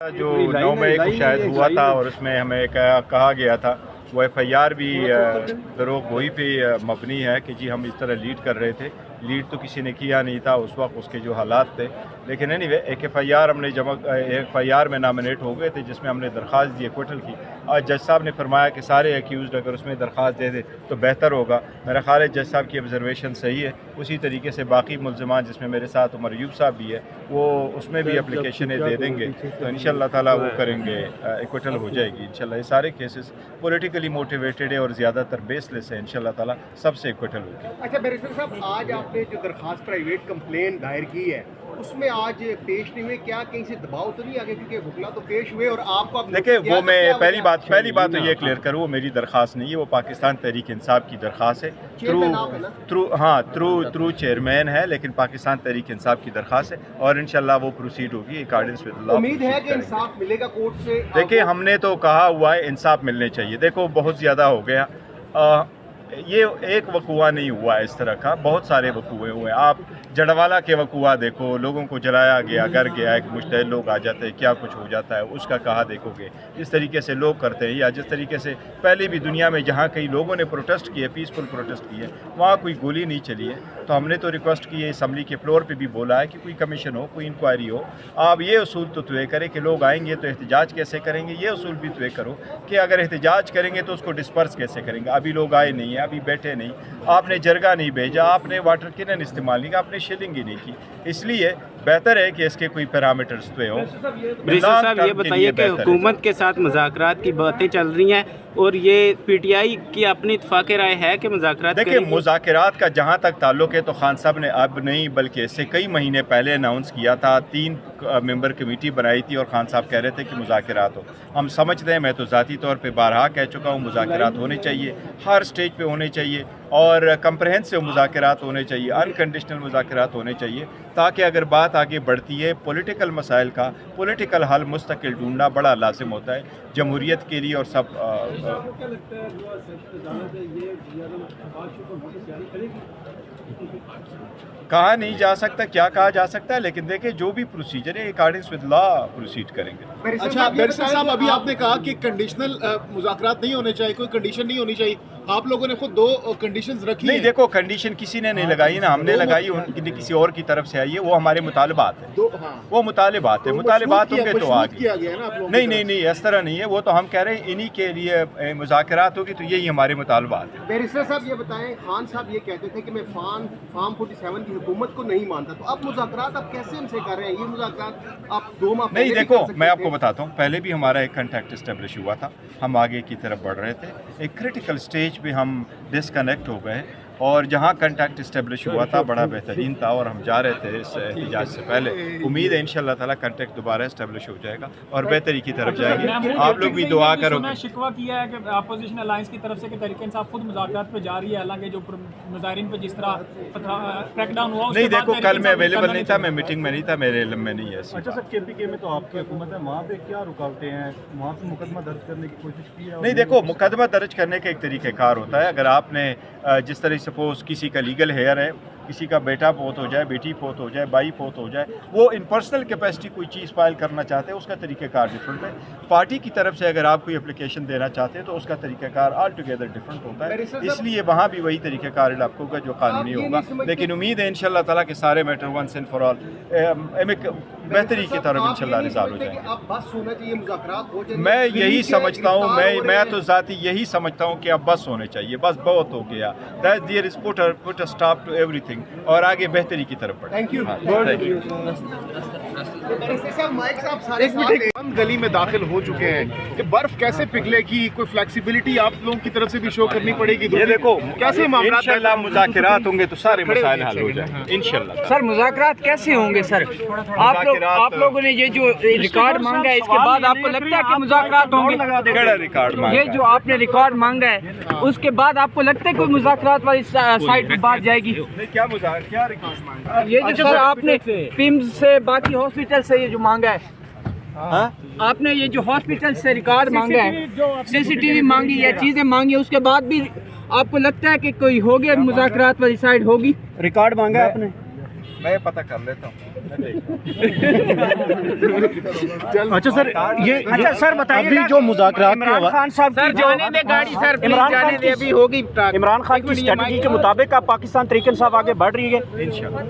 جو 9 मई को शायद हुआ था और उसमें हमें कहा गया था वो FIR भी दरोग गोई पे मबनी है कि जी हम इस तरह लीड कर रहे थे। लीड तो किसी ने किया नहीं था उस वक्त, उसके जो हालात थे। लेकिन एनीवे एक FIR हमने FIR में नामिनेट हो गए थे जिसमें हमने दरख्वास्त दी एक्विटल की। आज जज साहब ने फरमाया कि सारे एक्यूज़ अगर उसमें दरख्वास्त दे दे तो बेहतर होगा। मेरा ख्याल है जज साहब की ऑब्जर्वेशन सही है। उसी तरीके से बाकी मुल्ज़िमान जिसमें मेरे साथ उमर अयूब साहब भी है वो उसमें भी एप्लीकेशनें दे देंगे तो इंशाअल्लाह ताला वो करेंगे, एक्विटल हो जाएगी इंशाअल्लाह। ये सारे केसेस पॉलिटिकली मोटिवेटेड है और ज़्यादातर बेसलेस है, इंशाअल्लाह ताला सबसे एक्विटल होगी। अच्छा बैरिस्टर साहब, आज आपने जो दरख्वास्त प्राइवेट कंप्लेन दायर की है उसमें आज पेश नहीं हुए, क्या कहीं से दबाव तो नहीं आ गया? क्योंकि हुक्ला तो पेश हुए और आपको देखिए वो मैं पहली बात तो ये क्लियर करूँ, वो मेरी दरख्वास्त नहीं है, वो पाकिस्तान तहरीक इंसाफ की दरख्वास्त है। थ्रू चेयरमैन है, लेकिन पाकिस्तान तहरीक इंसाफ की दरख्वास्त है और इंशाल्लाह वो प्रोसीड होगी अकॉर्डिंग विद लॉ। उम्मीद है कि इंसाफ मिलेगा कोर्ट से। देखिए हमने तो कहा हुआ है इंसाफ मिलने चाहिए। देखो बहुत ज़्यादा हो गया, ये एक वकूआ नहीं हुआ इस तरह का, बहुत सारे वकूए हुए। आप जड़वाला के वकूआ देखो, लोगों को जलाया गया, घर गया, एक मुश्तहिल लोग आ जाते हैं, क्या कुछ हो जाता है उसका कहा देखोगे। जिस तरीके से लोग करते हैं या जिस तरीके से पहले भी दुनिया में जहाँ कई लोगों ने प्रोटेस्ट किए, पीसफुल प्रोटेस्ट किए, वहाँ कोई गोली नहीं चली है। तो हमने तो रिक्वेस्ट की है, असम्बली के फ्लोर पे भी बोला है कि कोई कमीशन हो, कोई इंक्वायरी हो। आप ये उसूल तो तय करें कि लोग आएंगे तो एहतजाज कैसे करेंगे, ये उसूल भी तय करो कि अगर एहतजाज करेंगे तो उसको डिस्पर्स कैसे करेंगे। अभी लोग आए नहीं हैं, अभी बैठे नहीं, आपने जरगा नहीं भेजा, आपने वाटर कैनन इस्तेमाल नहीं किया, आपने शिलिंग ही नहीं की। इसलिए बेहतर है कि इसके कोई पैरामीटर्स पे हो। बैरिस्टर साहब ये बताइए कि हुकूमत के साथ मुज़ाकरात की बातें चल रही हैं और ये PTI की अपनी इत्फाक़ राय है कि मुज़ाकरात। देखिए मुज़ाकरात का जहाँ तक ताल्लुक़ है तो खान साहब ने अब नहीं बल्कि इससे कई महीने पहले अनाउंस किया था, 3 मेंबर कमेटी बनाई थी और खान साहब कह रहे थे कि मुज़ाकरात हो। हम समझते हैं, मैं तो ज़ाती तौर पे बारहा कह चुका हूँ, मुज़ाकरात होने चाहिए, हर स्टेज पे होने चाहिए और कंप्रहेंसिव मुज़ाकरात होने चाहिए, अनकंडीशनल मुज़ाकरात होने चाहिए, ताकि अगर बात आगे बढ़ती है पॉलिटिकल मसाइल का पॉलिटिकल हल मुस्तकिल ढूंढना बड़ा लाजिम होता है जमहूरियत के लिए। और सब कहा नहीं जा सकता, क्या कहा जा सकता है, लेकिन देखिए जो भी प्रोसीजर है अकॉर्डिंग विद लॉ प्रोसीड करेंगे। अच्छा बैरिस्टर साहब, अभी आपने कहा कि कंडीशनल मुज़ाकरात नहीं होने चाहिए, कोई कंडीशन नहीं होनी चाहिए। आप लोगों ने खुद 2 कंडीशंस रखी नहीं, देखो कंडीशन किसी ने नहीं लगाई ना, हमने लगाई, उनकी किसी और की तरफ से आई है, वो हमारे मुतालबात है। वो मुतालबात है, मुतालबात होंगे तो आगे। नहीं इस तरह नहीं है, वो तो हम कह रहे हैं इन्हीं के लिए मुज़ाकरात होगी तो यही हमारे मुतालबात है। बैरिस्टर साहब ये बताएं, खान साहब ये कहते थे कि मैं फार्म 47 की हुकूमत को नहीं मानता, तो अब मुज़ाकरात आप कैसे हमसे कर रहे हैं? ये मुज़ाकरात आप 2 माह नहीं, देखो मैं आपको बताता हूँ, पहले भी हमारा एक कॉन्टैक्ट इस्टेब्लिश हुआ था, हम आगे की तरफ बढ़ रहे थे, एक क्रिटिकल स्टेज पे हम डिस्कनेक्ट हो गए और जहाँ कंटैक्ट इस्टेब्लिश हुआ था बड़ा बेहतरीन था और हम जा रहे थे इस एहतजाज से पहले। उम्मीद है इंशाअल्लाह ताला कंटैक्ट दोबारा इस्टेब्लिश हो जाएगा और बेहतरी की तरफ जाएंगे। आप लोग भी दुआ करोगे। शिकवा किया है कि अपोजिशन अलायंस की तरफ से कि तहरीक इंसाफ खुद मुज़ाकरात पे जा रही है, हालांकि जो मुजाहिरीन पे जिस तरह क्रैकडाउन हुआ नहीं, देखो कल मैं अवेलेबल नहीं था, मैं मीटिंग में नहीं था, मेरे इल्म में नहीं है। अच्छा सर, KPK में तो आपकी हुकूमत है, वहाँ पे क्या रुकावटें हैं? वहाँ से मुकदमा दर्ज करने की कोशिश की है? नहीं, देखो मुकदमा दर्ज करने का एक तरीक़ेकार होता है। अगर आपने जिस तरह सपोज किसी का लीगल हेयर है, किसी का बेटा फोत हो जाए, बेटी फोत हो जाए, भाई फोत हो जाए, वो इन पर्सनल कैपेसिटी कोई चीज़ फाइल करना चाहते हैं, उसका तरीक़ेकार डिफरेंट है। पार्टी की तरफ से अगर आप कोई एप्लीकेशन देना चाहते हैं तो उसका तरीक़ेकार ऑल टुगेदर डिफरेंट होता है, इसलिए वहाँ भी वही तरीक़ेकार अडॉप्ट होगा जो कानूनी होगा। लेकिन उम्मीद है इंशाअल्लाह ताला के सारे matter once and for all बेहतरी की तरफ इंशाअल्लाह रिजॉल्व हो जाएंगे। मैं यही समझता हूँ, मैं तो ज़ाती यही समझता हूँ कि अब बस होने चाहिए, बस बहुत हो गया। That there is put a stop to everything और आगे बेहतरी की तरफ बढ़े। Thank you. बंद गली में दाखिल हो चुके हैं कि बर्फ कैसे पिघलेगी, कोई फ्लेक्सिबिलिटी आप लोगों की तरफ से भी शो करनी पड़ेगी। ये देखो कैसे मामला इंशाअल्लाह मुज़ाकरात होंगे तो सारे मसाइल हल हो जाएंगे इंशाअल्लाह। सर मुज़ाकरात कैसे होंगे सर? आप लोगों ने ये जो रिकॉर्ड मांगा है, इसके बाद आपको लगता है कि मुज़ाकरात होंगे? रिकॉर्ड मांगा, ये जो आपने रिकॉर्ड मांगा है उसके बाद आपको लगता है कोई मुज़ाकरात वाली साइड पे बात जाएगी? क्या रिकॉर्ड मांगा? ये जो सर आपने पिम्स से बाकी हॉस्पिटल से ये जो मांगा है, आपने ये जो हॉस्पिटल से रिकॉर्ड मांगा है, CCTV मांगी है, चीजें मांगी, उसके बाद भी आपको लगता है कि कोई हो गया मुज़ाकरात वाली साइड होगी? रिकॉर्ड मांगा है आपने? मैं पता कर लेता हूँ, मैं देखता हूँ। अच्छा सर, ये अच्छा सर बताइए अभी जो मुज़ाकरात के इमरान खान साहब की जाने दे गाड़ी सर, इमरान खान की अभी होगी। इमरान खान की स्ट्रेटजी के मुताबिक अब पाकिस्तान तरीके इंसाफ आगे बढ़ रही है। इंशाल्लाह।